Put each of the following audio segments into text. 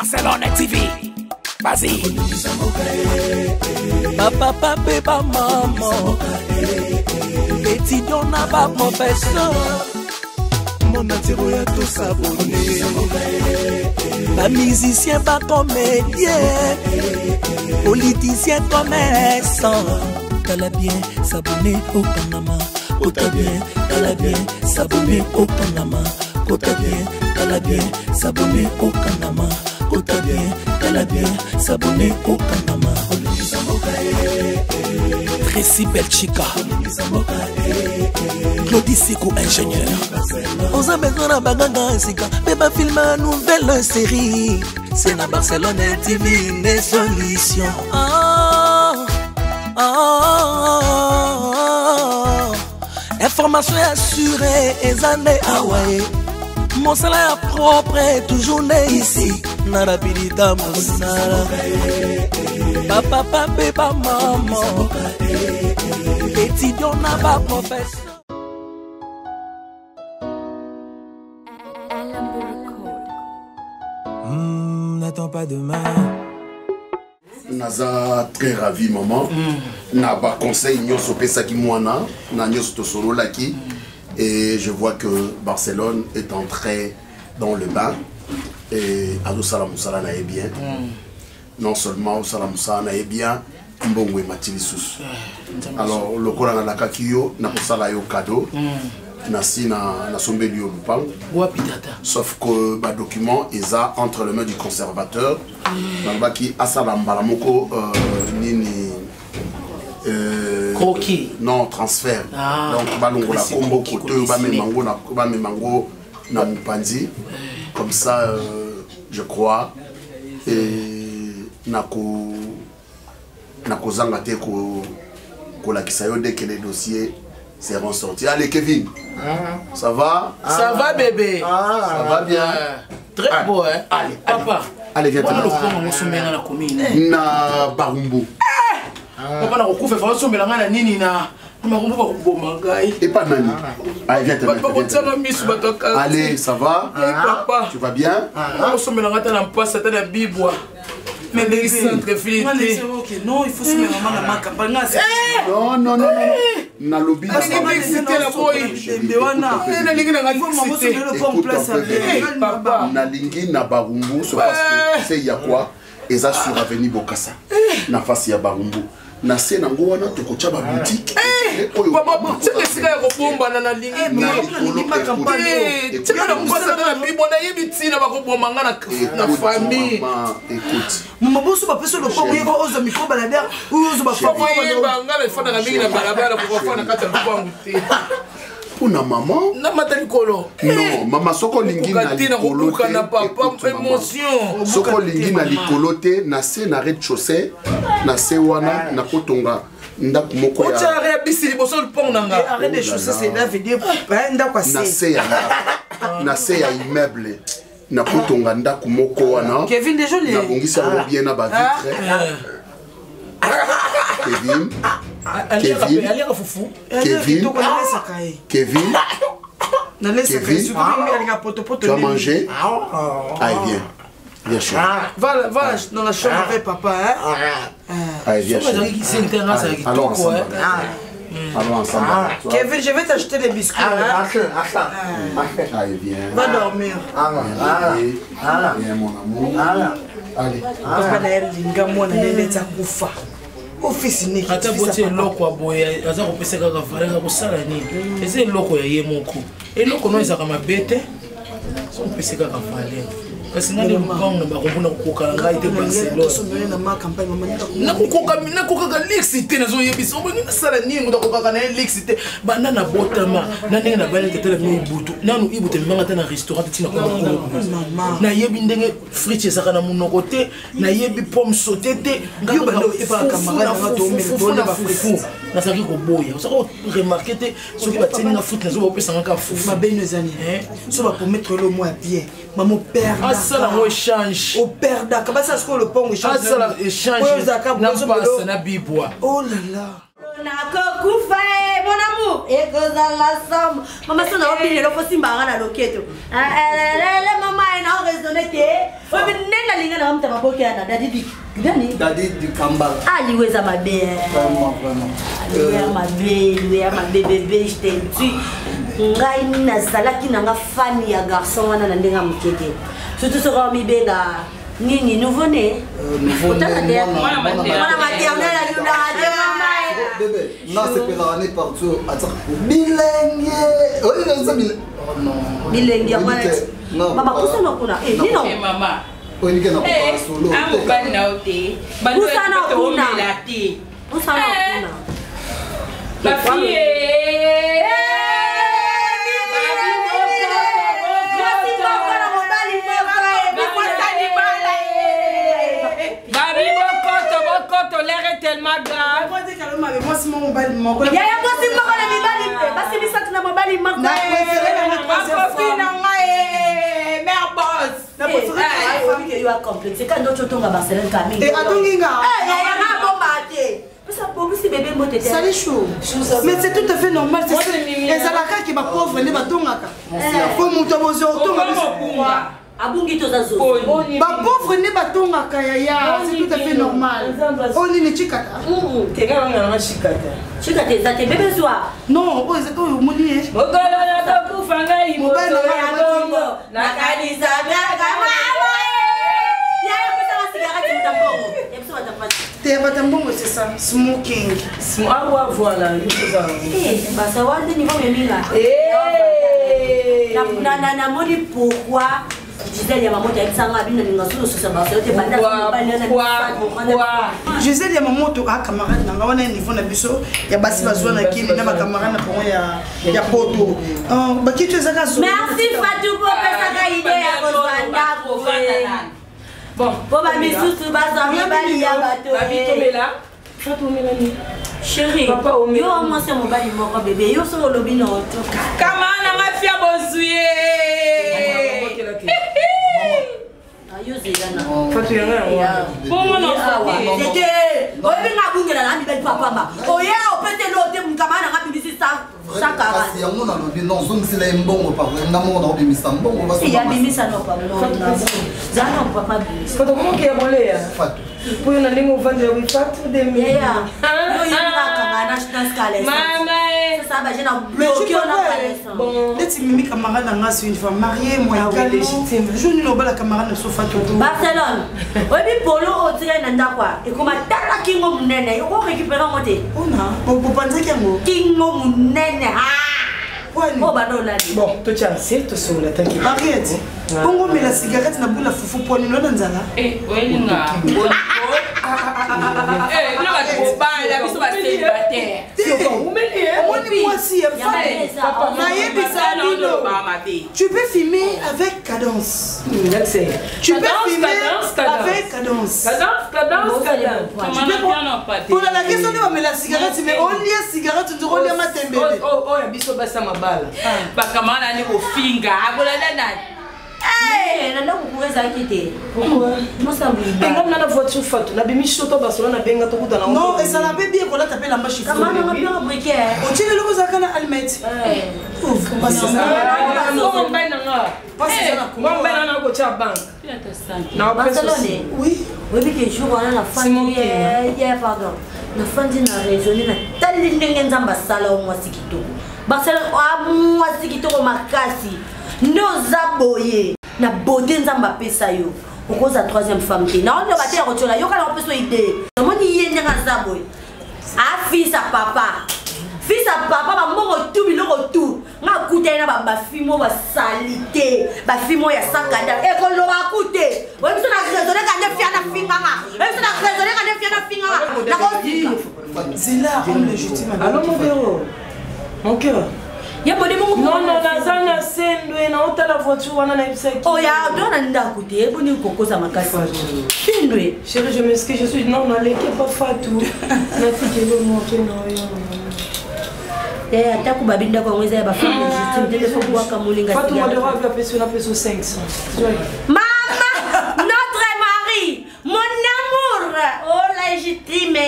Barcelone TV. Vas-y. Papa, papa, maman. Petit Dion n'a pas professeur. Mon atiro ya tout s'abonner. Pas musicien, pas comédien. Politicien, commerçant. T'as bien s'abonner au Panama. Kota bien, t'as bien s'abonner au Panama. Kota bien, t'as bien s'abonner au Panama. Kota bien, t'as bien s'abonner au Panama. Tracy Belchica, Claudie Sikou ingénieur. On a besoin de baganga sika, mais pas filmer une nouvelle série. C'est la Barcelone TV les solutions. Information assurée et années Hawaii. Mon salaire propre est toujours né ici. Narapidita Moussala. Papa, papa, maman. Petit Dion n'a pas professeur. N'attends pas demain. Naza très ravi maman. Na ba conseil nyoso pesa ki mwana, na nyoso to solo laki. Et je vois que Barcelone est entré dans le bain. Et Ado Salamoussala n'a bien. Non seulement Salamoussala n'a bien, Mbongwe Matilisus. Alors, le Coran na Kakiyo, n'a pas ça yo cadeau. Nasi na sombeli au lupang. Sauf que le document est entre les mains du conservateur. Qui a ça l'ambalamoko nini. Croquis. Non, transfert. Donc, balongo la combo côté, ba me mango na mupanzi. Comme ça, je crois. Et nako zangate ko la kisayo dès que les dossiers seront sortis. Allez Kevin, ça va? Ça va bébé. Ça va bien. Très beau hein. Allez, papa. Allez viens. Na commune. Na Barumbu. Papa na kokufa fa somela ngana nini na makumbu ba kuboma ngai. Et pas nani. Allez viens. Allez, ça va? Papa. Tu vas bien? On somela ngata na mpasa ta na bibwa. Mais les centres filés. Non, il faut se mettre en main campagne. Non, non, non, non. Na lobby. Parce que c'était la boy. Na lingi na ngati c'était. Papa. Na lingi na Barumbu, c'est parce que c'est ya quoi? Eza sur avenue Bokassa. Na face ya Barumbu. Na se na ngo wana to kocha ba boutique. Papa, c'est que c'est ko bomba na lingi. Na campagne. C'est que na mpasa na bibo na yebiti na ba ko bomba na famille. Écoute. Maboso ba peso le poko yego oza micro balader ou oza ba papa ba ngala fana na mingi na balabala ko fana kata lupangu te. Puna maman na matali kolo. Non, maman soko lingi na likolo te na papa émotion. Soko lingi na likolo te na se na rez-de-chaussée na se wana na kotonga ndaku moko ya. Ocha arrêt bisili boso lupangu nanga. Arrêt de chaussée c'est là veut dire ndaku ase. Na se ya immeuble. Na kotonga ndaku moko wana. Kevin déjà les. Na bongisa bien na ba vitre. Kevin. Kevin. Tu as mangé? Allez, viens. Viens chez va dans la chambre avec papa. Allez, viens chez allons ensemble. Allons ensemble. Kevin, je vais t'acheter des biscuits. Allez, viens. Va dormir. Viens, mon amour. Allez. Office ni ata botie loko aboya aza kopesa kaka valenga kosala nini eze loko ya ye moko eloko no ezaka mabete so kopesa kaka valenga kasi nani lupango na bakombona kokokala ngai te Barcelone na kokaka lexité nazo yebisa obongi nasala nini ngo kokaka na lexité banda na botama na ndenge na bale tetela mi ibutu nanu ibutu mbanga ta na restaurant tina ko na yebi ndenge frites ezaka na munoko te na yebi pomme sautée te ngayo bando epa camarade na to mi bona ba frites na saki ko boya osako remarquer te soki batini na frites nazo opesa ngaka fufu mabeno ezani so ba pour mettre le mot à pied maman père ça la échange au père d'Akaba ça ce que le pont échange ça la échange n'a pas na bibois oh là là na kokufa mon amour et que dans la somme maman ça n'a oublié le faut simbanga na loketo la maman elle a raisonné que faut venir la linga na mta maboke ana dadi gani dadi du Kambal ali weza mabe vraiment ya mabe bébé je te dis ngai nazalaki nanga fan ya garçon wana na ndenga mukete surtout so ko mi benga nini nouveau-né mwana maternelle à bébé non c'est que l'année partout attends bilingue oui ça bilingue mama kusana kuna nino mama oui ni kana pas solo bani na ote bani kusana kuna la fille l'air est tellement grave. Moi c'est mon mobile moko. Ya ya moi c'est moko na mibali pe. Basi bisaka na mobali moko. Na préféré na copine na ngai mère boss. Na préféré faut que you are complexe. Quand d'autres tonga Barcelone Camille. Et atonginga. Ya ya na bomba te. Parce que bobu si bébé mbote te. Ça les chaud. Mais c'est tout à fait normal, c'est ça. Et ça la qui ba pauvre ne ba tongaka. Faut monter bozo tonga. Abungi tozazo. Ba pauvre ne ba tongaka ya, c'est tout à fait normal. On ni chikata. Tega nga na chikata. Chikata ezate bébé soir. Non, o ezate o moni e. Bogala na takufa ngai mobile na bongo. Na kanisa byaga mama. Ya ya kusa cigarette mtambongo. Yebso watapata. Te batambongo c'est ça, smoking. Ah voilà, Basa wande niveau meminga. Na moni pourquoi Gisèle ya mamoto yakisanga bino ningasulu susa baso yote banda Gisèle ya mamoto a camarade na wana niveau na biso ya basi bazwa na kini na ba camarade na pongo ya poto. Bakitu ezaka zo. Merci Fatou pour pesa idée ya kozanda ko. Bon, boba misusu baza mibali ya bato. Babitomela. Fatou melani. Chérie, yo moi c'est mon bali moko bébé, yo so lobi na otoka. Kama na mafia bozuye. Yo zela Fatou yanga ya. Bongo na awa. C'était, obi nga bungela na mibali papa ba. Oya opete lo te mukama na ngabisi sa sakara. Si yango na lobi non zone c'est la mbongo par na mo na obimisa mbongo ba so. Ya bimisa no pa no. Zana papa bi. Fatou comment que ya bolé ya? Fatou. Pour une ligne au ventre de Fatou de mi. Ya. Yo yanga kanga national scale. Mama. Ça va j'ai na bloqué on a pas. Bon, let's mimi camarade na ngas une fois marié moi légitime. Je ne l'obala la camarade so Fatou. Barcelone. Obi polo otire na ndakwa. E koma tala kingo munene. Yo ko récupérer moté. Ona, pour penser qu'il kingo munene. Oh bano la. Bon, tu tiens, c'est tout sur la tanki. Arrête. Bongo mais la cigarette na boule fufu poni no nzala. Welinga. Non va trop bala, biso ba célibataire. Moi si papa. Tu peux filmer avec cadence. Tu peux filmer avec cadence. Pour la question de la cigarette, mais on lit la cigarette, tu dois lire ma tembele. Oh, ya biso basa mabala. Bakamana ni kofinga, akola nana. Eh, nanda kukuweza kite. Pourquoi? Moi ça me dit. Ngam na la voiture Fatou, na bimi shoto Barcelone na benga to kuta na. Non, et ça l'avait bien qu'on l'a tapé la machine. Comment on a bien briquet? On tient le logo zakana almet. Ouf, pas ça. Non, on baina nga. Pas ça. On baina na ko cha bank. Na Barcelone. Oui. Oui, mais que jour on a la fin. Hier pardon. Na fin dina raisonner na tali ndenge nzamba sala o mwasi kitoko. Barcelone a mwasi kitoko makasi. Noza boye na beauté nzamba pesa yo okoza troisième femme te na on va te rotola yo kala peso idée moni yenya nza boye a fils à papa ba mbongo tout biloko tout nga kuta na ba fimo ba salité ba fimo ya sakada e ko lo ba kute we biso na raisonner ka fia na finganga we biso na raisonner ka fia na finganga na ko Zila homme légitime. Allô mon véro. Mon cœur. Ya bode mo non nazana sendwe na ota la voiture wana na ibsaki. Oh ya dona ndaku te eboni kokoza makasi. Sendwe. Chérie, je m'excuse, je suis non n'allez pas Fatou. Na fille le monter non yo. Eh ataku babinda kwa mweza ya ba femme légitime téléphone kwa kamulinga. Fatou moi devra la peso 500. Maman, notre mari, mon amour, oh légitime.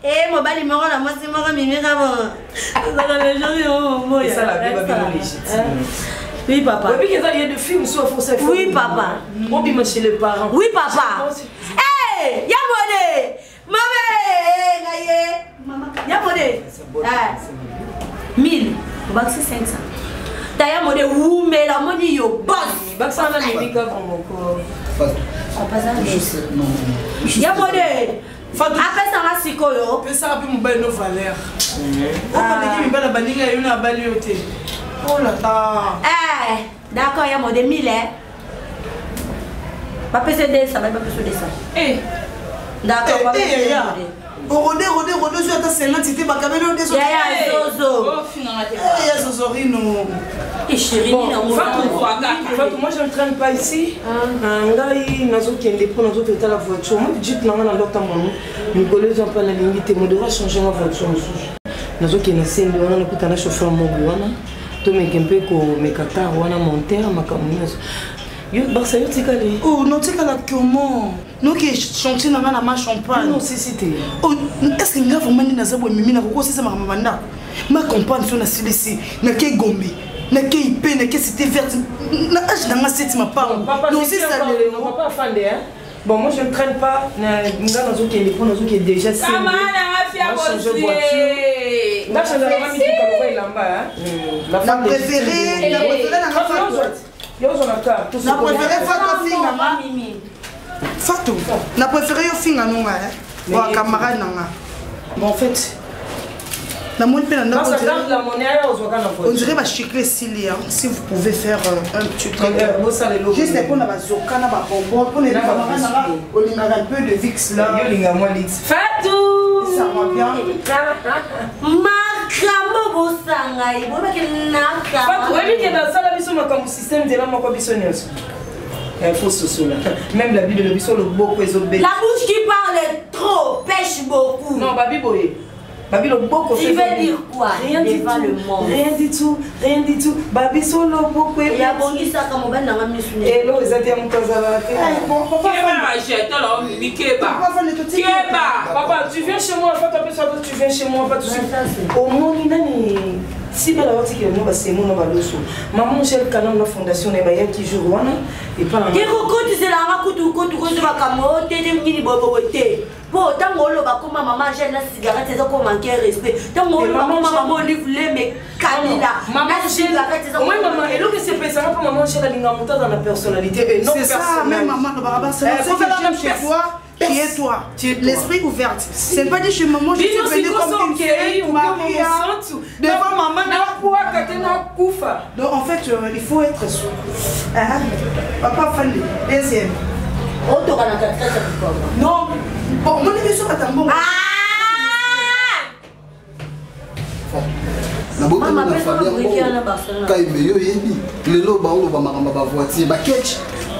Eh, mon bali moro la moi c'est moro mimi kama. Ça la journée oh moi. Ça la biba légitime. Oui, papa. Oui, qu'il y a des films sur Français. Oui, papa. On vit chez les parents. Oui, papa. Hey, Yamone. Maman, Yamone. 1000. On va c'est 500. D'ailleurs, mon ou mais la monnaie yo boss. Bah ça n'a mis qu'à mon corps. On passe à l'est. Yamone. Après ça va sikoyo. Pesa api mobile no valeur. On va dire mibala baninga yo na bali yo te. Oh là là. Eh, d'accord, Yamone 1000 hein. Pas peser ça, pas peser ça. Eh. D'accord, pas peser ça. Rodé, sur ta 50, c'était pas camélé au désolé. Zozo. Zozorino. Et chérie, moi je ne traîne pas ici. Ngai nazo kende pour nazo teta la voiture. Moi je dis nanga na lota mamu. Ni collègue pas la limite, moi devra changer ma voiture ensuite. Nazo kende sende wana na kutana chauffeur mongo wana. To me kempe ko me kata wana monter makamunazo. Yo Barça yo tikali. Oh non tikala comment? Non qui chantier na ma champagne. Non si c'était. Oh est-ce que nga vraiment ni nazabo mimi na ko c'est ma maman ma compagne sur na silisi na ke gombe na ke ipe na ke cité verte na âge na ma seti ma part. Non c'est ça le papa fandé hein. Bon moi je ne traîne pas na nga nazo ki les nazo qui est déjà c'est. Maman na fia voiture. Là je vais même dire que le lamba hein. La préférée na préférée. Na préféré Fatou Finga Mimi. Fatou. Na préféré yo Finga nonga hein. Wa camarade nanga. Bon en fait la monnaie pe na on dirait ba chicler Sili hein. Si vous pouvez faire un petit truc. Juste pour na bazoka na ba bonbon pour les camarades nanga. On y a un peu de Vicks là. Yo linga moi Lix. Fatou. Ça va bien. Makambo bosangai. Bon ba ke naka. Fatou, oui que dans ça la biso makambo système de la moko biso nyonso. Il faut ce cela. Même la Bible, le biso le beau les autres. La bouche qui parle trop pêche beaucoup. Non, Babi Boye. Babi le beau tu veux dire quoi? Rien du tout. Le monde. Rien du tout. Rien du tout. Babi solo beau. Il y a bon qui ça comme ben dans ma mission. Et là ils étaient en Tanzanie. Papa, tu viens chez moi, tu viens chez moi, pas tout de suite. Au moins il si belle la que nous c'est mon baloso. Maman j'ai le canal la fondation et bah qui joue wana et pas. Qui recoute c'est la makutu kutu kutu bakamo tete mini bobo té. Bon tant ngolo bakoma maman j'ai la cigarette c'est comme manquer respect. Tant ngolo maman livre les mais kanila. Maman j'ai la cigarette c'est comme maman et l'autre c'est ça pour maman j'ai la linga monta dans la personnalité et non c'est ça même maman le baraba c'est chez toi. Qui est toi? L'esprit ouvert. C'est pas dit chez maman, je suis venue comme une fille, Maria. Devant maman, donc en fait, il faut être sûr. Papa Fandi, deuxième. Non, bon, mon émission est un bon. Na boto na famille quand il yo yebi lelo ba olo ba makamba ba voiture ba ketch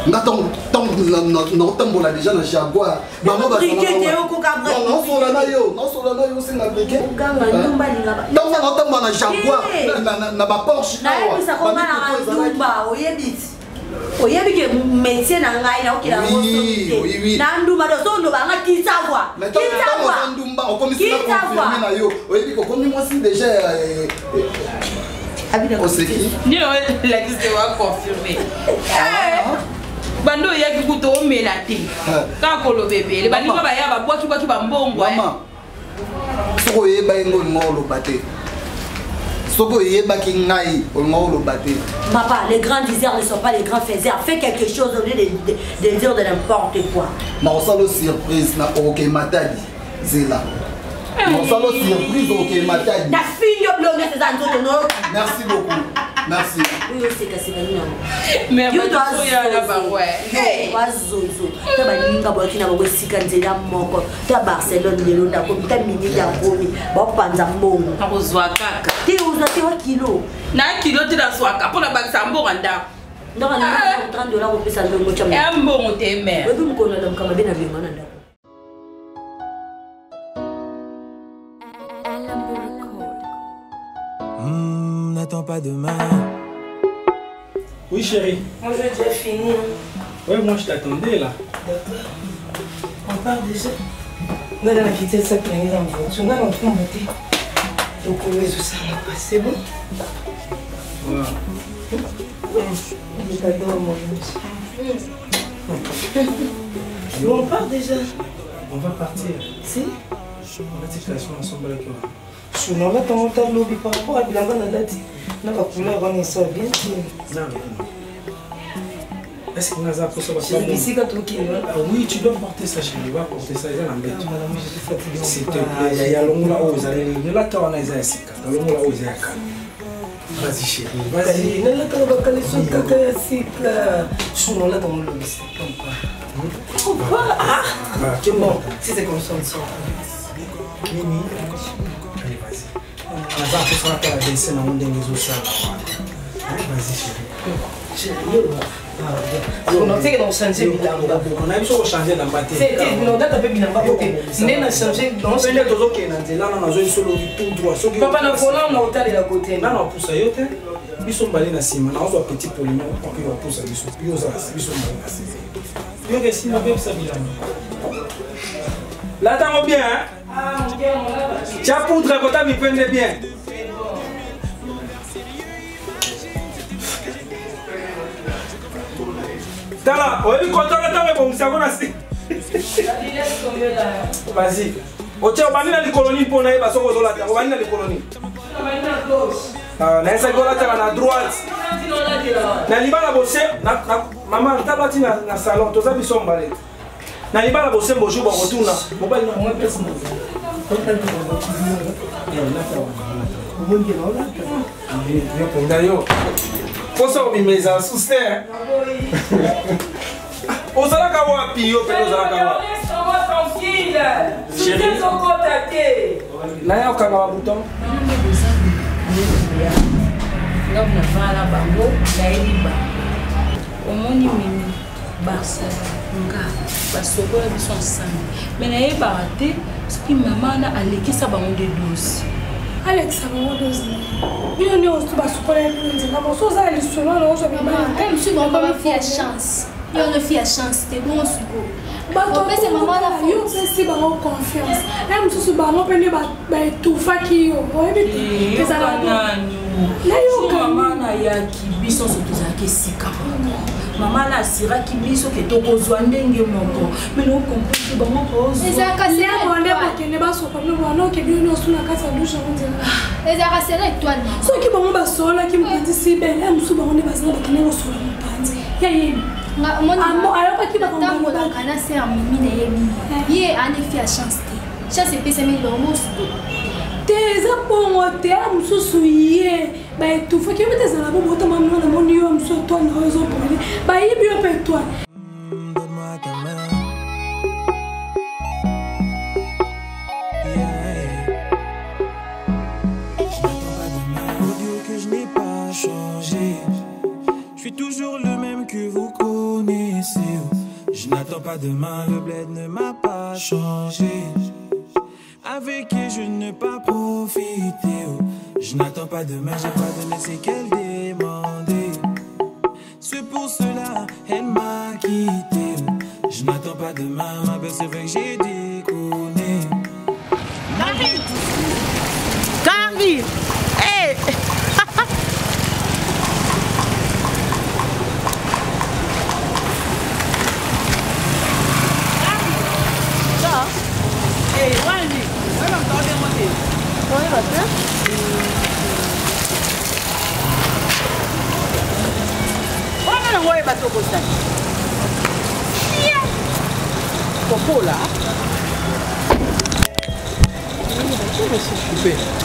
ngato non tambola déjà na Jaguar ba mo ba non sola na yo c'est na briquet donc na tambola na Jaguar na ba Porsche na bisa ko na ndumba oyebi oyebi ke métier na ngai na okila oui na ndumba do so ndo ba ngaki savoir ndumba o komi sina confirmer na yo oyebi ko komi moi si déjà on sait qui ni la liste va confirmer bando ya ki kuto melati ka ko lo bébé le bani ba ya ba boki ba mbongo maman soko yeba ngo ngolo baté soko yeba ki ngai ngolo baté. Papa, les grands diseurs ne sont pas les grands faiseurs. Fais quelque chose au lieu de dire de n'importe quoi. Ma osalo surprise na OK matadi zela. Ma osalo surprise OK matadi. Ta fille yo blonde ces antos non. Merci beaucoup. Merci. Oui, c'est que c'est bien. Mais you dois y la ba ouais. Wazozo. Ta ba ninga bo kina bo sika nzela moko. Ta Barcelone lelo na ko ta mini ya komi. Ba panza mbongo. Ta kozwa kaka. Ti uza ti wa kilo. Na kilo ti da swaka pona ba sambo nganda. Ndaka na $30 ko pesa ndongo chama. Ya mbongo te mère. Wewe mkono la mkama bena bingana ndako. N'attends pas demain. Oui chérie. Moi j'ai déjà fini. Ouais, moi je t'attendais là. D'accord. On part déjà. On a quitté ça qui est dans le voiture. On a l'entrée en beauté. Donc on met tout ça là-bas. C'est bon? Ouais. Je t'adore, mon Bon, on part déjà. On va partir. Si? On va te ensemble avec toi. Je n'en vais pas monter le lobby par rapport à Bilamba Nalati. On va couler avant une histoire bien. Non. Est-ce que nous avons pour ça? Ici, quand tu oui, tu dois porter ça chez lui. Va porter ça. Il y a l'embête. S'il te plaît, il y a l'homme là où vous allez. Ne la t'en as pas. L'homme là où vous allez. Vas-y chérie, vas-y. Ne la t'en as pas. Je suis là dans le lobby. C'est bon. Si c'est comme ça, on sort. Mimi. Allez, vas-y. On va faire la descente dans les réseaux sociaux. Vas-y chérie. On sait que nous changeons Bilamba. On a besoin de changer la bataille. C'est nous date avec Bilamba côté. Mais on a changé dans ce là tous OK là on a solo tout droit. Papa na volant on a hôtel la côté. Non non pour ça yote. Biso mbali na sima na ozo petit polino pour que pour ça biso. Biso mbali na sima. Yo que si mabé ça Bilamba. Là t'as bien hein? Ah mon gars mon là. Tu as poudre quand tu me bien. Tala, on est content de t'avoir bon, ça va nasser. Vas-y. O tchau, banina de colonie pour naïba, só que zola, o banina de colonie. Ah, na essa gola tá na droite. Na libala você, na maman tá bati na salão, tu sabe só balete. Na libala você bonjour, ba retourna. Mobile não é peça não. Posso ouvir mesa assustar? Osala kawa pio pelo osala kawa. Chérie. Là il y a un bouton. Là on a pas la bango, là il y a au monde mini Barça, nga basokola biso ensemble. Mais na ye baraté, puis maman na aleki sa bango de 12. Alex bango 12. Bien ne osu basokola nzela moso za le solo na oso baba. Même si on va faire chance. Et on a fait chance, c'était bon suko. Bato pese maman la fo. Yo pese ba confiance. Même si ba no pene ba tout faki yo. Oyebi pesa la nani. Na yo maman na ya kibiso soto za kesika. Maman na sira kibiso ke tokozwa ndenge moko. Mais no comprendre ba moko ozo. Eza ka se ba nde ba kene ba so pa no wana ke bi no suna ka sa douche on dira. Eza ka se étoile. So ki ba mo ba sola ki mo pati si belle, am su ba mo ne ba sala ba kene ko sola mo pati. Ya ye. Alors que tu vas t'envoyer dans le canal, c'est un mimi. Il y a un effet à chance. Chance est payée, mais dans mon sou. Tes apôtres, am soucié. Bah tout faut que tu aies la bonne autant maman na mon yo am so toi na raison pour lui. Bah il bien pour toi. Donne-moi ta main. Je n'attends pas demain pour dire que je n'ai pas changé. Je suis toujours le même que vous connaissez. Je n'attends pas demain, le bled ne m'a pas changé. Avec qui je ne pas profiter. Je n'attends pas demain, j'ai pas donné ce qu'elle demandait. C'est pour cela, elle m'a quitté. Je n'attends pas demain, ma belle, c'est vrai que j'ai déconné. Carrie! Carrie! Hey! Hey, Wendy, I'm talking about it. What about that? What am I worried about to go stand? Yeah. Popola.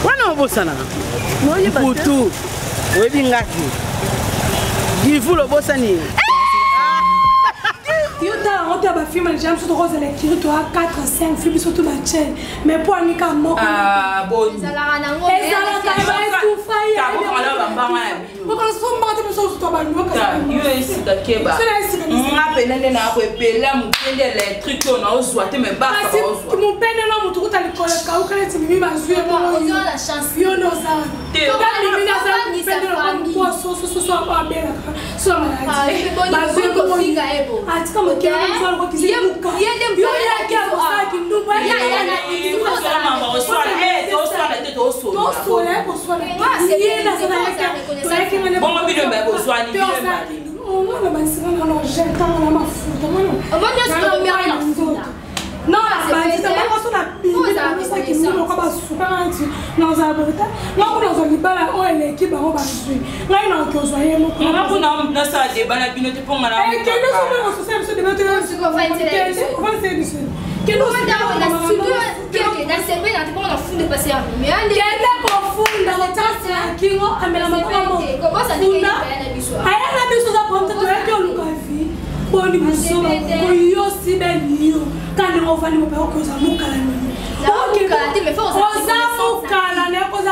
Wana obosana. Noye butu. Webi ngaki. Givulo bosani. Yo ta honte ba film les gens sont rose électrique toi 4 5 films surtout la chaîne mais pour anika moko ah bon ezala nango ezala ka ba tout faille ta ko ala ba mbanga ko kan so mbata so to ba ndo ka yo esi ta keba ngapene na ko epela mukende électrique on a ozwa te me ba ka ozwa mon pene na mutu ko tali kola ka ukale ti mimi ba zuye mo yo la chance yo no sa te ba mimi na sa pene na ko so ba bela so ma ba zuye ko finga ebo atika mo ke na so ko kisi yo ya ke ko sa ki ndu ba ya mama ozwa te to so. To so là pour soi. Il là ça là. Bon bi do ba bo so ani. On a basi on a jeté on a mafuta. On va dire que on a mafuta. Non, c'est pas ça la pile. Ça qui nous on va super anti. Non ça bota. Non on a libala on est l'équipe on va jouer. Là il a que soyez mon. On va pour na ça débat na bino te ponga na. Eh que nous sommes sur ce débat ce qu'on va essayer. On va essayer ça. Que nous on a surtout que dans ces pays là on a fou de passer à mais on est profond dans le temps c'est qui on amène ma comment ça dit qu'il y a un biso. Aya na biso za prendre to ya que luka vi. Boni biso ba ko yo si ben yo. Quand on va nous faire cause à nous kala ni. OK mais faut ça kala ne ko za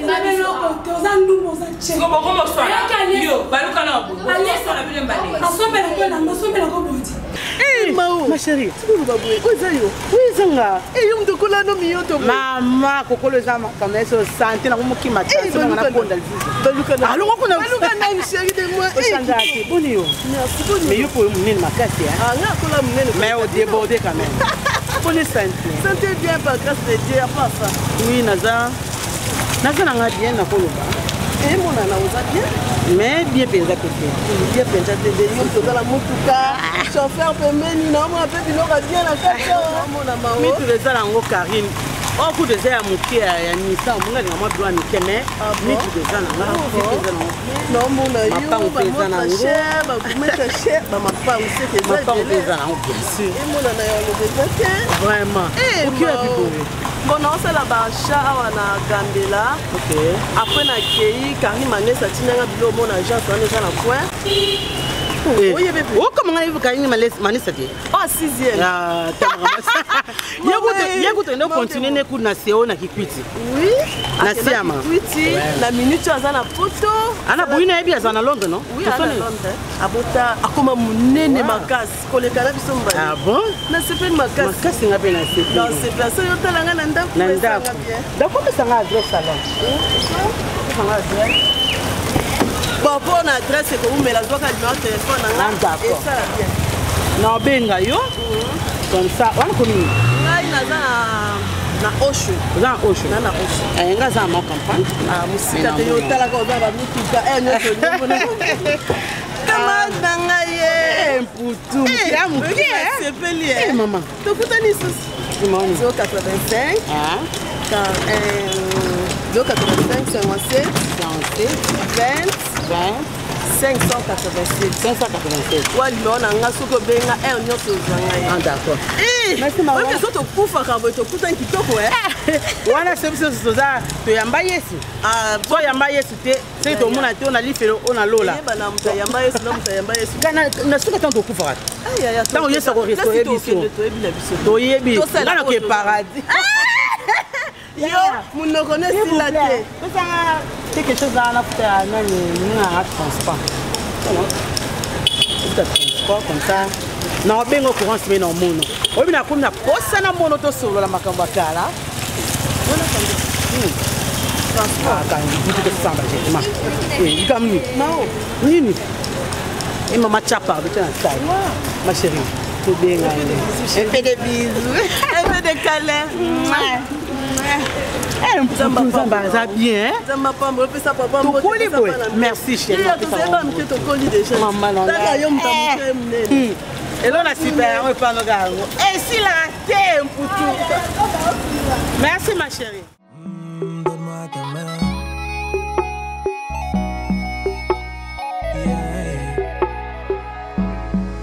na be lo ko to za ndu mo za che. Comment ça yo baluka na bo. Allez ça la bile mbale. Asombe la ko na asombe la ko boti. Eh ma chérie, tu veux baboué. Ozayo. Oui zanga. Eh yum de kola no miyo to. Mama kokolo za makama so santé na mo kimata. So na konda lizo. Baluka na. Allo ko na baluka na chérie de moi. Eh sangati. Boni yo. Merci boni. Mais yo pour munene makasi hein. Ah nga kola munene. Mais au débordé quand même. Boni santé. Santé bien par grâce de Dieu pas ça. Oui naza. Naza na bien na koloba. Eh mon ana oza bien. Mais bien penza côté. Bien penza de yo to la mutuka. Chauffeur pembeni na mo ape biloko bien na kati mon ama. Mi tu les ala ngo Karine. Oh coup de ya muke ya Nisa munga ni mwa doa mikeme. Mi tu les ala nga. Non mon na yo ba pesa na ngo. Ba kumeta cher ba mapa aussi que ça. Mapa pesa na ngo bien sûr. Et mon na yo le détecté. Vraiment. Qui a dit bon non c'est la bacha wana Gambela. OK. Après na kei Karine Manesa tinanga bilo mon agence on est na point. Oui bébé. Oh comment on a Karine Manesa dit. Oh 6e. Ah Yakuto no continuer ne kuna seo na kikwiti. Oui. Na siama. Kikwiti na minute azana photo. Ana boina ebi azana Londres non? Oui, à Londres. Abota akoma munene makasi kolekana biso mbali. Ah bon? Na sepe makasi. Makasi ngabe na sepe. Non, c'est pas ça yo talanga na ndako. Na ndako. D'accord que ça nga adresse salon. Ça nga adresse. Bon, pour une adresse, c'est que vous mettez la numéro de téléphone. D'accord. Non, benga yo. Comme ça, on connaît. Là, il y a na Osho. Na Osho. Na Osho. Eh, nga za mo campagne. Ah, musika te yo tala ko ba mutuka. Eh, nyoto nyoto. Comment danga ye? Mputu. Ya muke. C'est peli. Eh, maman. To kutani souci. 085. Ah. 085 57 20 587. Ouais, on a un souko benga et on y a un d'accord. Merci maman. Oui, mais surtout pour faire un peu tout un petit peu quoi. Voilà, c'est ça. Tu as embaillé ici. Ah, toi yamba yesu te. C'est tout le monde a été on a livré on a l'eau là. Yamba yesu non, yamba yesu. On a souko tant de coups. Aïe aïe. Tant on y est sur le restaurant biso. Toyebi. Là on est paradis. Yo, mon ne connaît si la tête. C'est quelque chose à la faire, à transport. Transport comme ça. Non, bien au courant, c'est non mono. Oui, mais comme na posa na mono to solo la makamba kala. Transport quand il dit que ça va j'ai. Oui, comme ni. Non. Ni. Et maman chapa avec un style. Ma chérie. Tout bien allé. Elle fait des bisous. Elle fait des câlins. Merci chérie. Et là, on a super, on pas nos gars. Et si la terre pour tout. Merci ma chérie. Donne-moi ta main.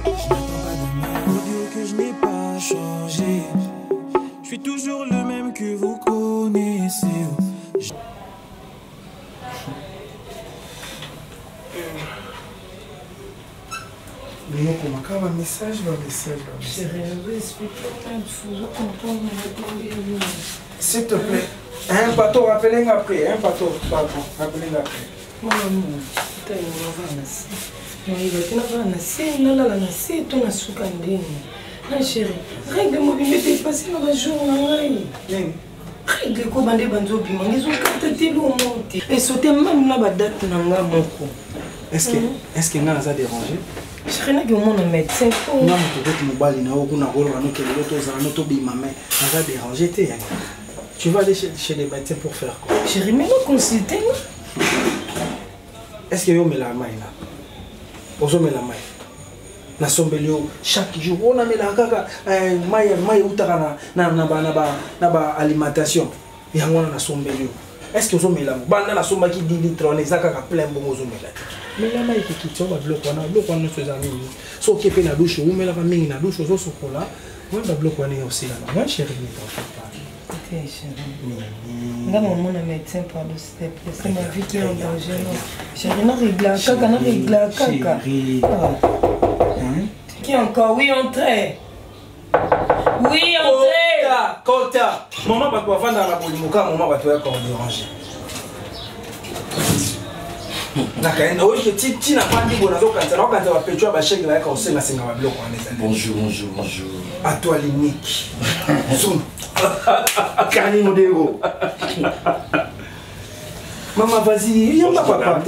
Je n'attends pas demain pour dire que je n'ai pas changé. Je suis toujours le même que vous connaissez. Un message. S'il te plaît, un bateau, rappelez-moi après. Un bateau, rappelez-moi après. Non, chérie, règle moi bien t'es passé dans le jour règle ko bande banzo bima ngizo kata telo monte et sauter même na ba date na nga moko. Est-ce que nga ça dérangé? Je n'ai que mon médecin. Non, tu veux que mon bali na okuna rolo no kelo to za no to bima mais ça dérangé te. Tu vas aller chez les médecins pour faire quoi? Chérie, mais nous consulter. Est-ce que vous avez la main là? Vous avez la main. Na sombelio chaque jour on a mis la kaka maille utaka na ba alimentation. Et on a na sombelio. Est-ce que vous avez la main? Banda na somba qui 10 litres on est ça kaka plein bon vous avez la. Mais la maille qui tient va bloquer on a ses amis. So qui fait la douche ou mais la famille na douche au chocolat. On va bloquer on est aussi là. Moi chérie, ne t'en fais pas. Nga maman na médecin pardon s'il te plaît, c'est ma vie qui est en danger. Chérie, na régla kaka. Qui encore? Oui, entrez. Oui, entrez. Kota. Maman va pas vendre la bolimoka, maman va te faire déranger. Bonjour. À toi, l'unique. Maman, vas-y, on va pas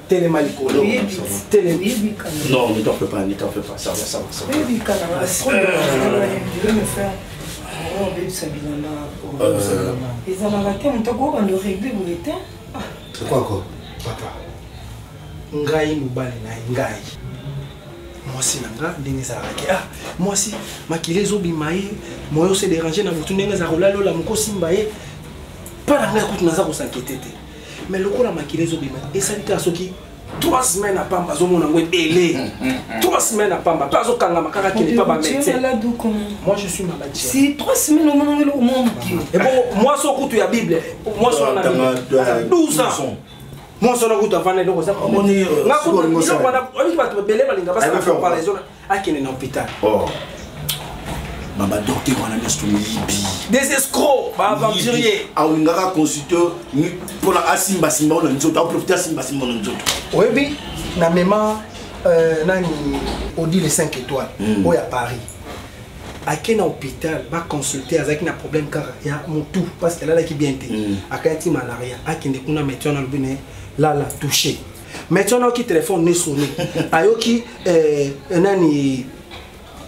télémaliko. Non, ne t'en fais pas, ça va. C'est quoi encore? Papa. Ngai mobali na ngai. Mwasi na nga ndenge ezalaki. Mwasi makili ezobima ye moyo se déranger na motu ndenge ezala lola mokosimba ye mpa na ngai kutu naza kosankete te. Mais lokola makili ezobima esali kaka soki 3 semaines à pamba azomona ngo ebele 3 semaines à pamba mpe azokangama kaka kende mpa bamédecin. Moi je suis malade. Si 3 semaines au monde. Et bon moi so kutu ya Bible moi so na 12 ans. Moi, je suis en train de faire des escrocs, aventuriers. On a consulté pour la Simba Simba, on a profité Simba Simba. Oui, na mémoire, on dit les 5 étoiles, où à Paris. À quel hôpital va consulter avec un problème car il y a mon tout parce qu'elle a qui bien été. À quel type malaria, à qui ne connaît pas dans le bine là la touché. Maintenant qui téléphone n'est sonné. Ayo qui nani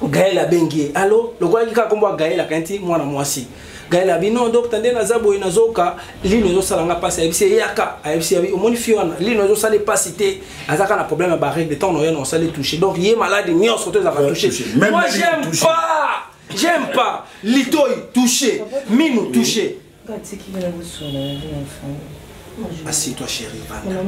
Gaël a bengi. Allô, le gars qui a combat Gaël a kanti moi na moi si. Gaël a dit non docteur ndena zabo ina zoka lino zo salanga passer ABC yaka ABC au moni fiona lino zo sale pas cité azaka na problème ba règle de temps on sale touché. Donc il est malade ni on surtout ça va toucher. Moi j'aime pas Litoy touché, Minou touché. Assieds-toi chérie, Vanda.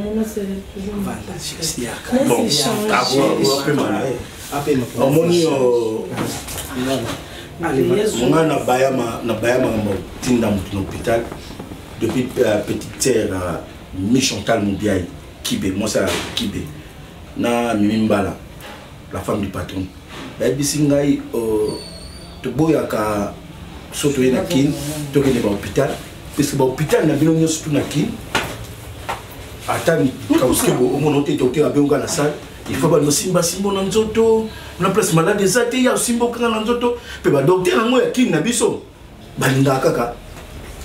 Vanda, na bayama tinda l'hôpital depuis petite terre Michontal Moubiaï Kibé, moi ça Kibé na Mimbala, la femme du patron. Bisingai to boyaka soto na kin to kene ba hôpital parce que ba hôpital na bino surtout na kin atani kauske bo omono te to te abenga na salle il faut ba no simba na nzoto na place malade ezate ya simba kanga na nzoto pe ba docteur ngo ya kin na biso balinga kaka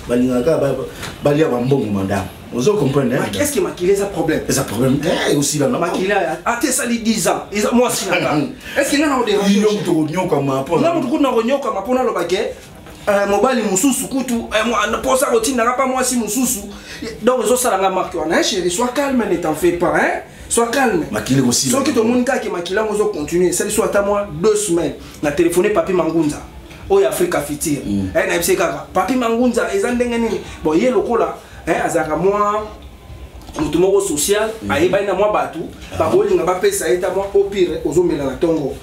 balia ba mbongo madame vous comprenez? Qu'est-ce qui m'a qu'il a problème? C'est un problème. Et aussi là, il a été sali 10 ans. Moi aussi là. Est-ce qu'il y a un dérangement? Il y a un dérangement comme un peu. Là, on trouve un dérangement comme un peu dans le baguette. Mobile mususu kutu moi pour ça routine n'a pas moi si mususu. Donc les autres ça la marque on a chérie sois calme ne t'en fais pas hein. Sois calme. Makile aussi. Sauf que tout le monde qui makila on va continuer. Ça soit à moi 2 semaines. Na téléphoné papi Mangunza. Oyo Africa Fitir. Na MC kaka. Papi Mangunza ezandenge nini? Bon yé lokola azaka moi mutu moko social ayeba na moi batu ba bolinga ba pesa eta moi au pire ozomela na tongo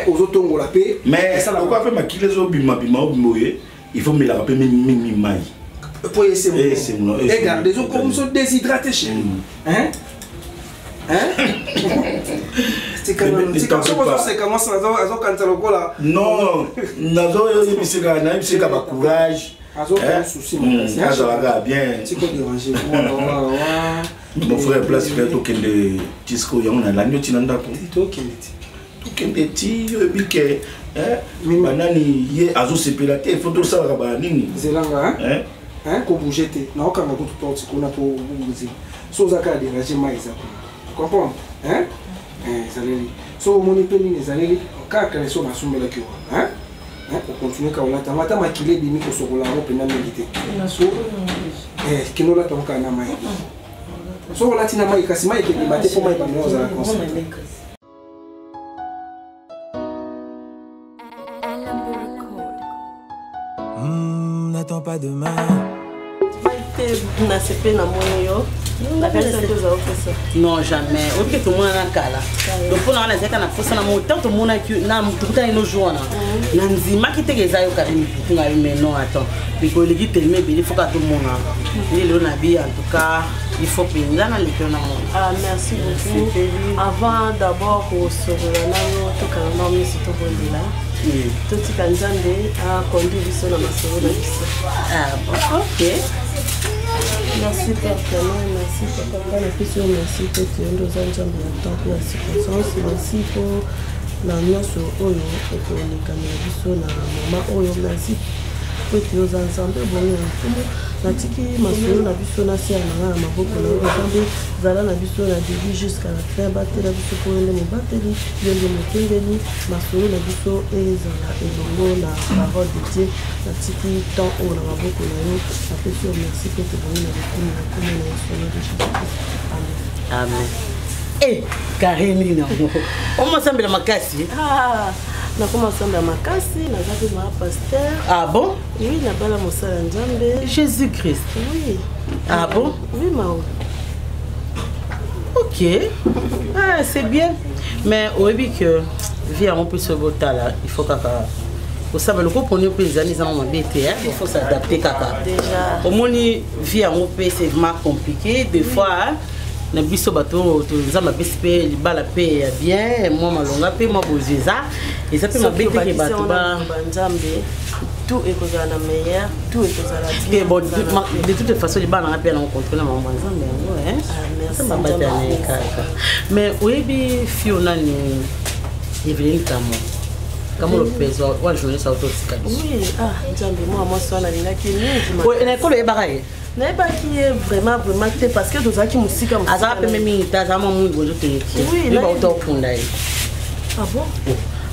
ozotongo la paix mais ça la quoi fait makile zo bima oye il faut me la rappeler mi mai pour essayer regarde les autres comme sont déshydratés chez c'est comment ça quand lokola non nazo bisika ba courage bien. Mon frère place fait tout de disco yon na lanyo tinanda ko. Tout kende ti bike banani ye azo sepelate photo ça ba nini. Zelanga ko bougete na okanga ko tout ko na to buzi. So zaka de raje maiza. Comprends? Zaleli. So moni peni ne zaleli kaka so na sumela kiwa. continue ka olata mata makile bimi ko sokola ngo pena milité kino la tonka na mai sokola tina mai kasi mai ke bate po mai pamno za conseil. N'attends pas demain. Non, jamais. Ok, tout le monde a un cas là. Donc, pour nous, on a dit qu'on a fait ça, tant que tout le monde a nos jours. On a dit, ma qui te gagne, mais non, attends. Parce que les guides, il faut que tout le monde il en en tout cas, il faut payer là dans les monde. Ah, merci beaucoup. Avant d'abord, pour se relancer, tout le monde est tout bon là. Tout ce qu'on a conduit sur la masse. Ah, bon, ok. Merci Père Canon, merci Papa, merci pour que nous avons temps pour la circonstance, merci pour la nuance oyo et pour les caméras na maman oyo merci pour que nous ensemble bon la tiki masolo na biso na sia na maboko na nzambe zala na biso na début jusqu'à la fin batela biso pour le bateli yende motengeli masolo na biso ezala elongo na parole de Dieu na tiki temps au na maboko na yo na pesi merci pour que vous na comme na solo de Jésus. Amen. Eh, Karine na on m'ensemble makasi. Ah, na commencé à makasi, na zabi ma pasteur. Ah bon? Oui, na bala mosala nzambe. Jésus-Christ. Oui. Ah bon? Oui, mao. Ok. Ah, c'est bien. Mais au début que via on peut se voter là, il faut kaka. Vous savez le coup pour nous les années en BT, il faut s'adapter kaka. Déjà. Au moins via on peut c'est vraiment compliqué des fois. Na biso bato to nzamba pespe libala pe ya bien moi malonga pe moi bozeza et ça peut m'embêter que bato ba nzambe tout est que na meilleur tout est que ça la bien bon de toute façon libala na pe na contrôler maman nzambe hein merci nzambe kaka mais oyebi Fiona ni Evelyn Kamo le peso wa journée ça auto oui ah nzambe moi so na linga ki ni oui na ekolo yebaka n'est pas qui est vraiment parce que nous avons musique comme ça peut même itaza mamu bozo te oui il va auto punda ah bon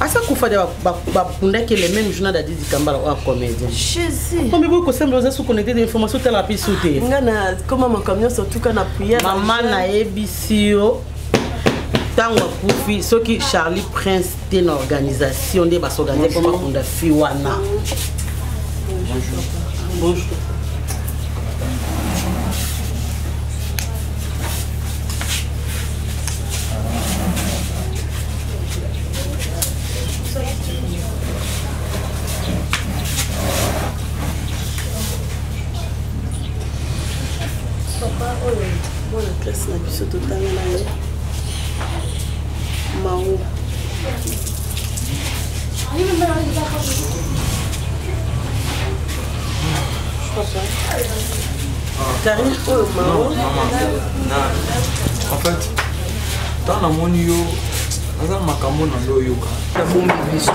asa kufa de ba punda que les mêmes journal d'Adi Kambala ou comédien Jésus comme vous que semble vous connecter des informations telle la pisouté ngana comment mon camion surtout quand na prière maman na ebisio tango kufi soki Charlie Prince d'une organisation de bas organiser comme punda fiwana bonjour classe na biso totanga na yo mao Karine oyo mao en fait dans la moni yo aza makambo na ndo yoka bombi biso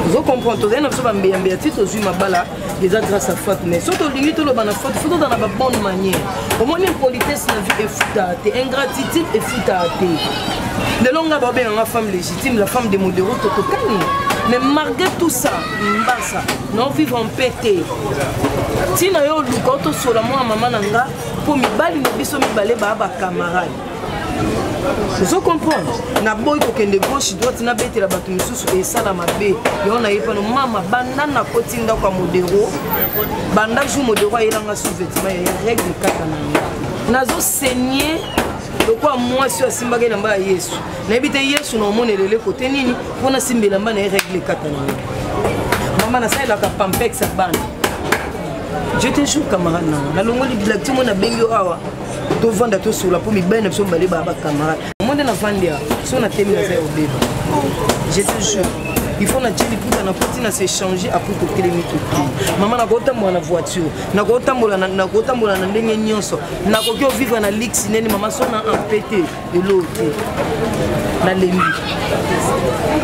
vous comprendre tozali na biso bambeyambeya ti tozwi mabala eza grâce à Fat mais soki tolingi toloba na Fat fo toza na babonne manière omoni impolitesse na vie efutaka te ingratitude efutaka te lelo nga babenganga femme légitime la femme de modéro totokani mais malgré tout ça mbasa non vivre en paix te ntina yo oluka otosola mwana mama na nga mpo mibali na biso mibale baya bacamarade vous comprenez na boy kokende gauche droite na betela bato misusu esala mabe yo na yepano mama banda na koti ndako ya modero banda jour modero ayelanga sous-vêtement ya règle kaka na nga nazo saigner lokwa mwasi oyo asimbaka elamba ya yesu nayebi te yesu na omonelele kote nini mpo nasimba elamba na ye règle kaka na nga mama nasalelaka pampex ya bana je te jure camarade nanga nalongoli blague ti mo nabengi yo awa tovanda tosola mpo mibali na biso mibale baya bacamarade monde na vandi ya so na temi naza ya obeba je te jure il faut na tie liputa na poti na s'échanger apres totelemi tokili mama nakotambola na voiture nakotambola na ndenge nyonso nakoki ovivre na lix neni mama so na ampete elo te nalembi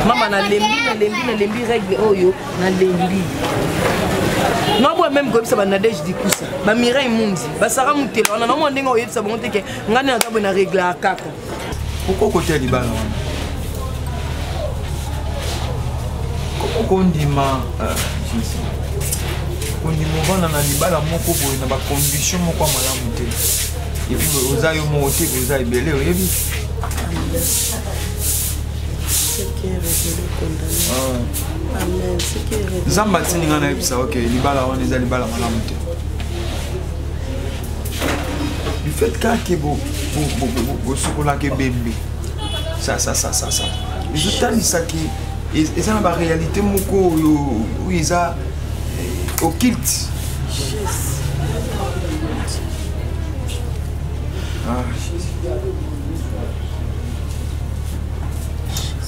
mama nalembi règle oyo nalembi non boy même comme ça ba Nadège Dikusa ba Mireille Mundi ba Sarah Mutelo na no ndenge oyebisa bango te ke ngane na tabo na règle akaka pourquoi côté libala kondima ovanda na libala moko boye na bacondition moko ya malamu te epuis oza yo moko te oza ebele oyebi nzambe atindi ngai nayebisa oke libala wana eza libala malamu te du fait kaka bosokolaka ebembe ezotalisaki eza na baréalité moko oyo eza occulte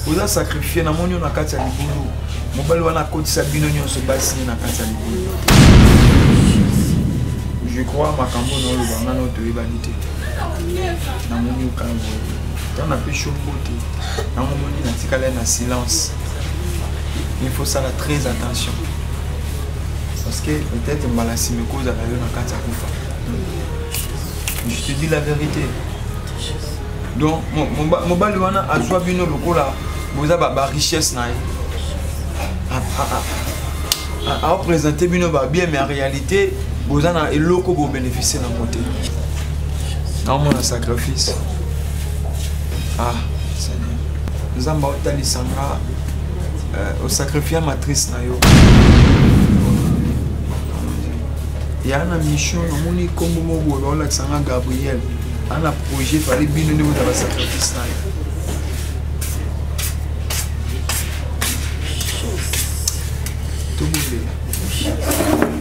oza sacrifie na moni na kati ya libulu mobali wana akotisa bino nyonso basi na kati ya libulu je crois makambo na oloba nga no toyebani te na moni okana boye ntango napesi ombote nango moni natikala na silence il faut sala très attention parce que peut-être mbala simeko ozala yo na kati ya kufa je te dis la vérité donc mobali wana azwa bino lokola boza richesse na ye areprésente bino babien mais en réalité boza na eloko bobénéficie na mote naomona sacrifice Seigneur nzambe otalisanga osacrifia matrice na yo ya na mission namoni kombo moko baolakisanga Gabriel ana projet fallait bino nde bozala basacrifice na yo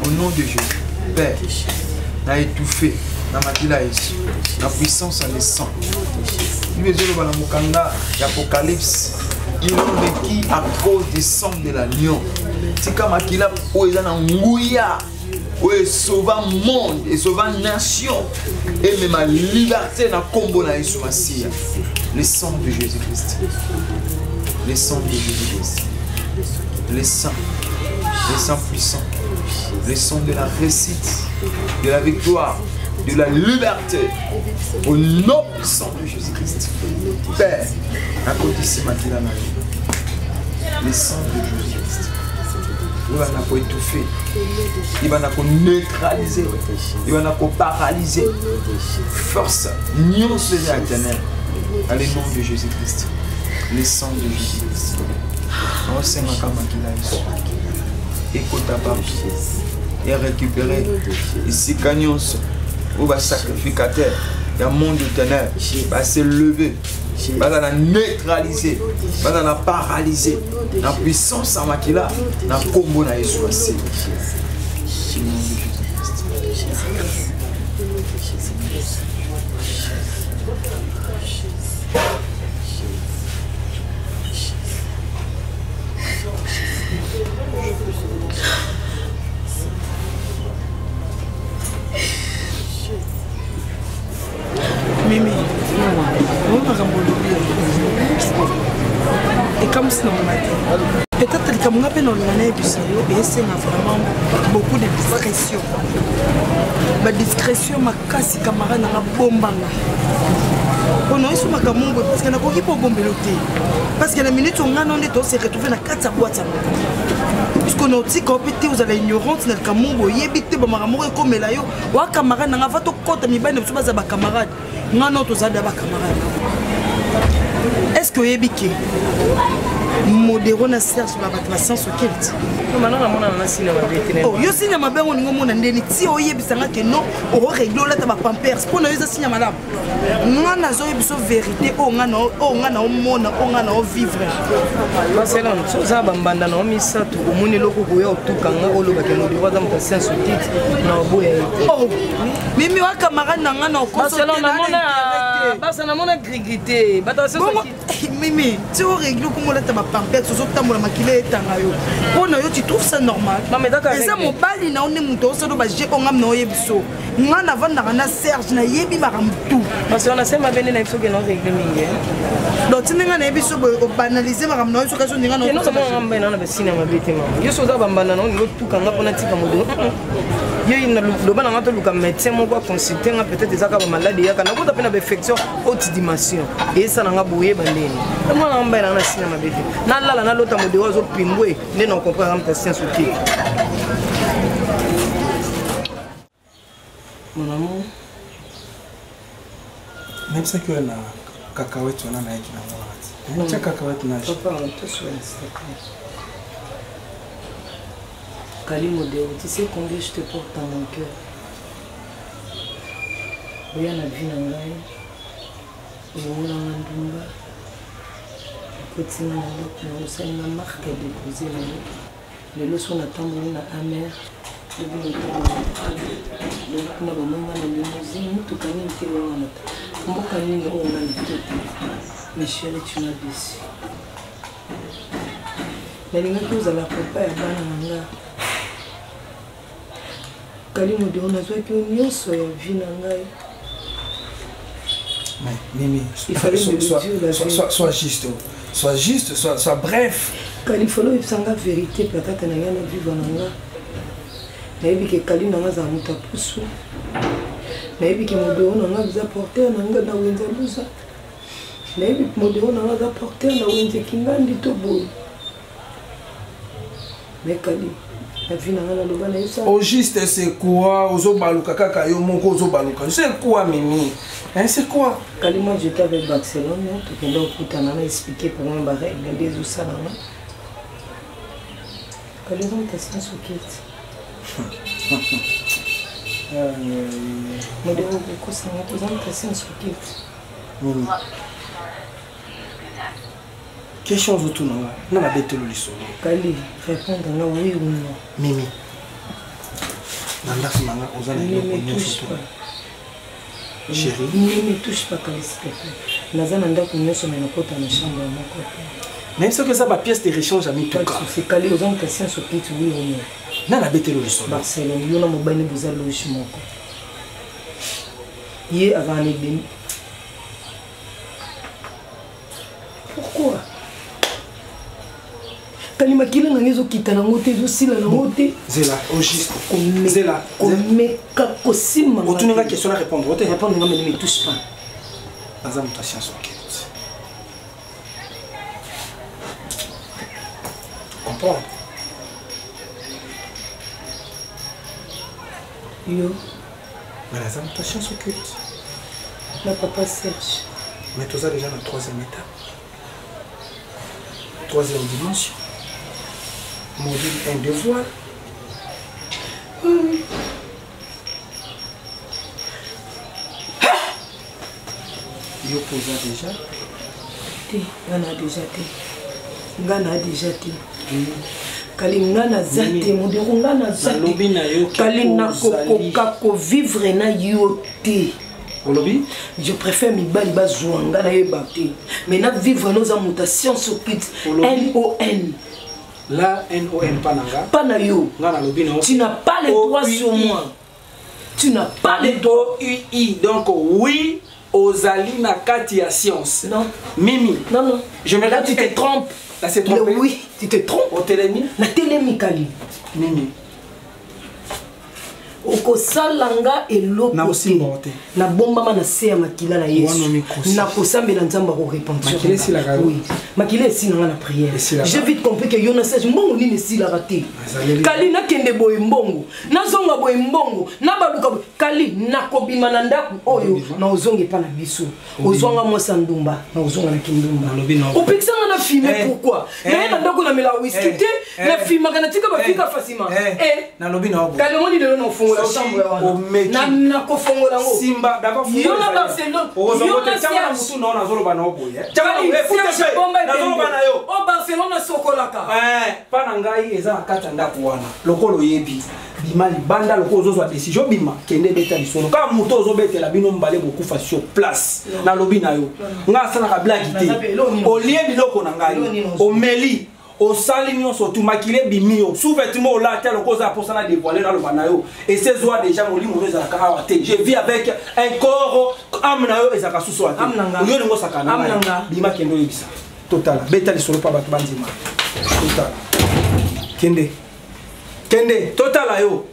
au nom de Jésus Père na étouffé na makila Yesu na puissance à l'essence lui ezoloba na mokanda d'Apocalypse il ont vécu à cause du sang de l'agneau tika makila oyo eza na nguya oyo sauva monde et sauva nation et même la liberté na kombo na Yesu Masia le sang de Jésus-Christ le sang de Jésus-Christ le sang puissant, le sang de la réussite, de la victoire, de la liberté, au nom puissant de Jésus-Christ. Père, à côté de ce matin-là, le sang de Jésus-Christ, il va nous étouffer, il va nous neutraliser, il va nous paralyser. Force, nions ce éternel, à le nom de Jésus-Christ, le sang de Jésus-Christ. On sait ma camarade. Écoute ta papa et récupérer ici Cagnos ou va sacrificateur il y a monde de ténèbres va se lever va la neutraliser va la paralyser la puissance à makila na combo na Yesu assez Mimi, et comme ça, peut-être que comme on a fait dans l'année du sérieux, et c'est vraiment beaucoup de discrétion. Ma discrétion, ma casse, camarade, n'a pas bombe. On a eu ce macamongo parce qu'elle n'a pas eu pour bomber l'autre. Parce que la minute où on a s'est retrouvé dans 4 boîtes. Puisqu'on a dit qu'en fait, vous avez ignorance dans le camongo, il y a des camarades comme là, ou un camarade n'a pas de compte, mais il n'y a pas de camarade. Est-ce que vous avez dit modéro na serge ba batration sokelti mana na mona na sina ba vétérinaire oh yo sinya mabengo ningo mona ndeni ti oyebisanga ke non o régler la ta ba pampers pour na yo sinya madame ngana zo yebiso vérité o ngana o mona o ngana o vivre Barcelone so za bambanda na omisatu omoni loko ko yo tukanga o loba ke modéro za mutasi sokelti na oboya oh mimi wa camarade na ngana o Barcelone na mona basa na mona grigité batasi mimi ti o régler ko mola ta ba pampers so tambola makile etanga yo pona yo tu trouves ça normal et ça mobali na one muto so do ba je ko ngam na oyebiso ngana vanda na Serge na yebi maramtu parce qu'on a sema bene na biso ke no régler mingi donc tinga na yebiso ko banaliser maram na so ka so ninga no no ngamba na ba cinéma bete ma yo so za bambana no ngo tukanga pona tika modo yo ina lo bana ngato luka médecin moko consulter nga peut-être ezaka ba maladie yaka na ko tapena ba infection dimension haute dimension et ça n'a bouillé bandé moi on va dans la cinéma bébé na la na l'autre modèle ozo pingwe ne non comprendre ta science au pied mon amour même ça que na cacahuète on a na qui na moi tiens cacahuète na papa on te souhaite Kali modèle tu sais combien je te porte dans mon cœur rien na vie na ngai omona nga ndumba kotina na ndako na osalinga marque ya déposé na yo lelo so natamboli na amer kuna bamonga na limousine motuka nini te wana na mboka nini oyo nga lito te mes chéri tu m'as déçu nalingaki ozala papa ya bana na nga Kali modèle nazwaki yo nyonso ya vie na ngai. Mimi, il fallait sois juste, sois bref. Quand il faut le faire la vérité, peut-être n'a rien à vivre en là. Mais il que Kali n'a pas à monter poussou. Mais il que mon déo n'a pas apporté un anga dans Wenzalusa. Mais il que mon déo n'a pas apporté un Wenze Kingan dit au bout. Mais Kali. Au juste c'est quoi? Ozo baluka kaka yo moko ozo baluka. C'est quoi Mimi? Hein, c'est quoi? Quand moi j'étais avec Barcelone, tout le monde a expliqué pour moi les règles des oussas là. Quand les gens t'assient sur quitte. Mais de beaucoup ça les gens t'assient sur quitte. Quelle chose autour de nous? Non, la bête le lisson. Kali, répondre là oui ou non. Mimi. Nanda Simanga, aux années chérie. Ne me touche pas, Kali, s'il te plaît. Nazana Nanda Kounyo sur mes côtés dans la chambre de mon côté. Même si c'est ma pièce de rechange à mi tout cas. C'est Kali, aux gens qui sont sur quitte oui ou non. Non, la bête le lisson. Barcelone, il y a un mobile vous a logé mon côté. Hier avant les bénis. Pourquoi? Kalima kila na ngezo kita na ngote zo sila na ngote zela au juste zela mais kakosima tu n'as question à répondre répondre mais ne me touche pas azam ta chance ok comprends yo mais azam ta chance ok la papa Serge mais tu as déjà la troisième étape troisième dimension module 1 de voile. Yo posa déjà. Ngana déjà té. Ngana déjà té. Kali ngana zate module ngana zate. Kali na ko vivre na yo té. Je préfère mes balles bazouanga na yebate. Mais na vivre nos mutations sur kit NON. La NON Pananga. Panayo. Tu n'as pas les droits sur moi. Tu n'as pas les droits. UI. Donc oui, Ozali na Katia Science. Non. Mimi. Non, non. Je me là, tu te trompes. Là, c'est trompé. Oui, tu te trompes. Au télémi. La télémi Kali. Mimi. Oko salanga eloko te na bomba na se ya makila na Yesu na kosambela nzamba ko repentir oui makila esi na na prière j'ai vite compris que yona sage mbongo nini si la raté Kali na kende boye mbongo na zonga boye mbongo na baluka Kali na kobima na ndaku oyo na ozonge pa na biso ozonga mwasa ndumba na ozonga na kindumba opexanga na filmer pourquoi na ndako na mela whisky te na filmer kana tika ba fika fasima na lobi na obo Kali moni de no fongo la chambre wana na ko fongo la ngo Simba d'abord fongo yo na Barcelone yo na Serge mutu na na zolo bana obo ye o Barcelone sokolaka pana ngai eza akata ndako wana lokolo yebi bima libanda lokolo zozwa décision bima kende beta lisolo ka muto ozobetela bino mbale bokufa sur place na lobi na yo nga sana ka blague te olie biloko na ngai omeli osali nyonso tumakile bimio sous-vêtement olata lokoza posana dévoiler na lobanayo et ces oies déjà molimo ezala ka awate je vis avec un corps amnayo ezaka susu ate yo ningo sakana bima kendo yebisa total beta lisolo pa bato banzima total kende total yo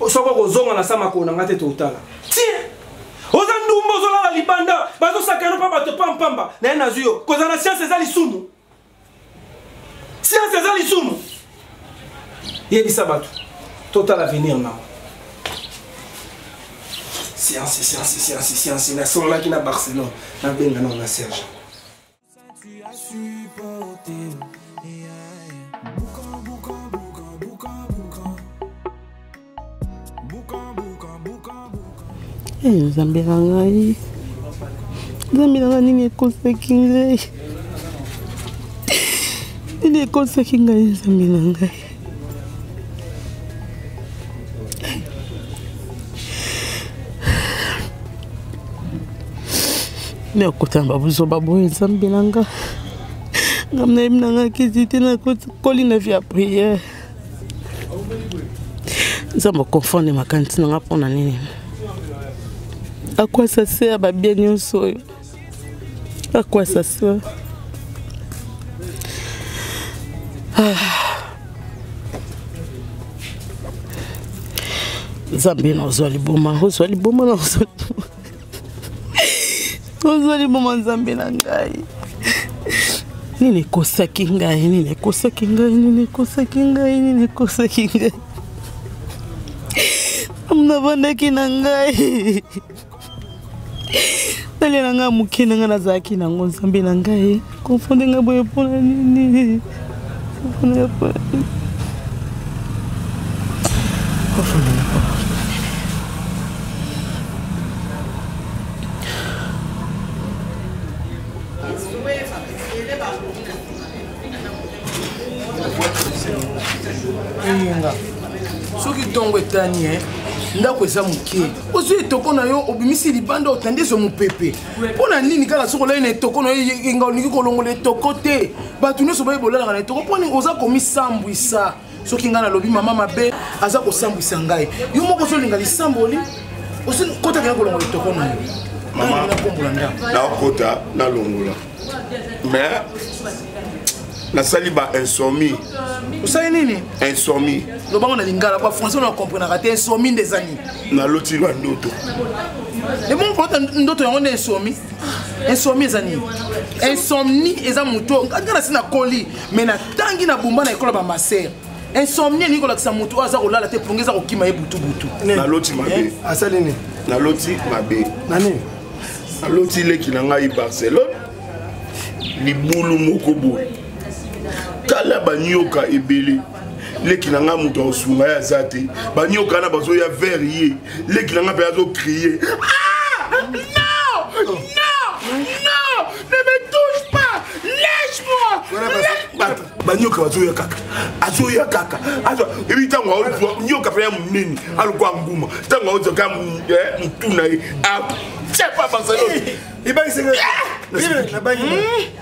soko kozonga na sama ko na ngate total tiens oza ndumbo zola libanda bazosakana mpa bato pampamba naye nazwi yo kozala na science eza lisumu science eza lisumu yebisa bato totala avenir namo science nasololaki na Barcelone nabenga nao na Serge Nzambe na ngai nini ekosaki ngai nini ekosaki ngai nzambe na ngai ne okotamba buzo baboye nzambe na ngai ngam nayebi na ngai kisi te nakoli na vie ya priere nzambe okonfonde makanisi na nga mpona nini. À quoi ça sert, bah bien sûr. À quoi ça sert? Zambi na ozali boma na ozali boma Zambi na ngai. Nini kosaki ngai. Amna bandaki na ngai. Nali na nga muke na nga nazaki na ngo Nzambe na ngai konfonde nga boye pona nini soki tongo etani ndako eza moke ozwi etoko na yo obimisi libanda otandi zo mopepe mpona nini kaka soki olai na etoko na yo enga olingi kolongola etoko te bato nyonso baye bolalaka na etoko mponi oza komisambwisa soki ngai nalobi mama mabe aza kosambwisa ngai yo moko ozolinga lisamboli kotaki na kolongola etoko na yo nakota nalongola mais nasali ba insomnie. Osali nini? Insomnie. Lobango na lingala kwa français on comprendre ka te insomnie des années. Na loti lwa ndoto. Et bon quand ndoto yango insomnie. Insomnie des années. Insomnie eza muto. Ngana sina koli mais na tangi na bumba na ekola ba maser. Insomnie ni kola kisa muto aza kolala te pongeza kokima ye butu butu. Na loti mabe. Asali nini? Na loti mabe. Nani? Na loti leki na ngai Barcelone. Libulu moko boy. Kala banyoka ebele leki na nga muto osunga ya zate banyoka na bazo ya verrier leki na nga pe azo crier non ne me touche pas lâche-moi banyoka bazo ya kaka azo ebi tango nyoka pe ya munene alukwa nguma tango ozo ka mutuna c'est pas Barcelone. Il va essayer.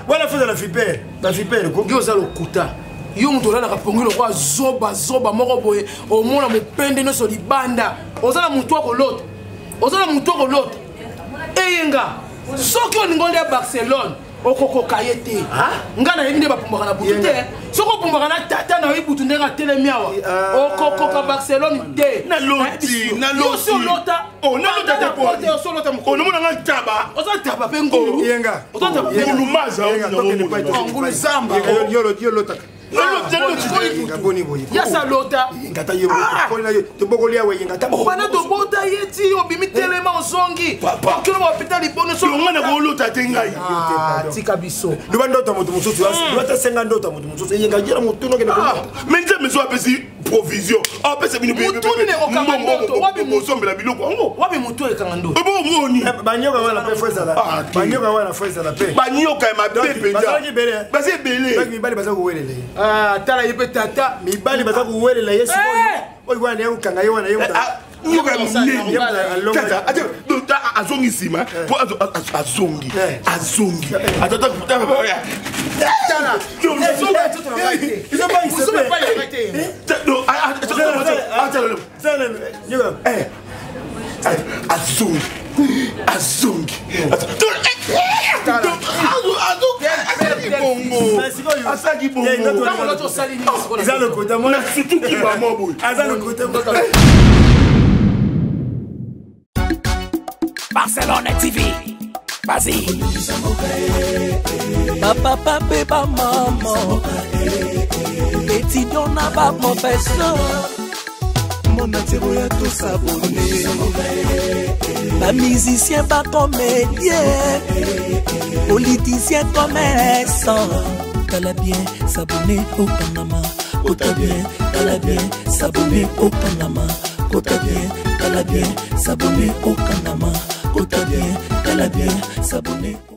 Voilà, faut la vipère. La vipère, quoi? Yo zalo kuta. Yo mutola na kapongi lo kwa zoba moko boye. O mona mupende no so libanda. Ozala mutu ko l'autre. Eyenga. Soki oningonde ya Barcelone. Okoko kayete. Ngana yebinde bapumbaka na butu te. Soko pumbaka na tata na yibutu ndenga telemiawa. Okoko ka Barcelone te. Na loti. Oh, na lota te po. Oh, no mona ngaba. Oza taba pe ngulu. Yenga. Oza taba pe ngulu maza. Ngulu zamba. Yo lota. Yasa lota. Ngata yebo. To bokolia we ngata. Bana to bota yeti obimi telema ozongi. Kilo ba hôpital ibono so ngana ko lota te ngai. Tika biso. Ndo ndota moto mususu. Ndota senga ndota moto mususu. Yenga jira moto no kene ko. Menze mezo apesi provision. Apesi bino pe. Mutu ne okanga ndoto. Wabi mosombela biloko ngo. Wabi mutu ekanga ndoto. Ebo ngoni. Banyoka wana pe freza la. Banyoka wana freza la pe. Banyoka ma pepe nda. Basi bele. Basi bali baza ko welele. Tala yepe tata mibali baza kuwelela yesu oyo wana yokanga yo wana nyoka munene tata ate dota azongi sima po azongi atata kutaba ya tala ils ont pas arrêté non azongi Barcelone TV. Vas-y. Papa et maman. Étudiant n'a pas professeur. Mon atiro ya tout s'abonner. Ba musicien, ba comédien. Politicien, commerçant. T'as bien s'abonner au Panama. Kota bien, t'as bien s'abonner au Panama. Kota bien, t'as bien s'abonner au Panama. Kota bien, t'as bien s'abonner.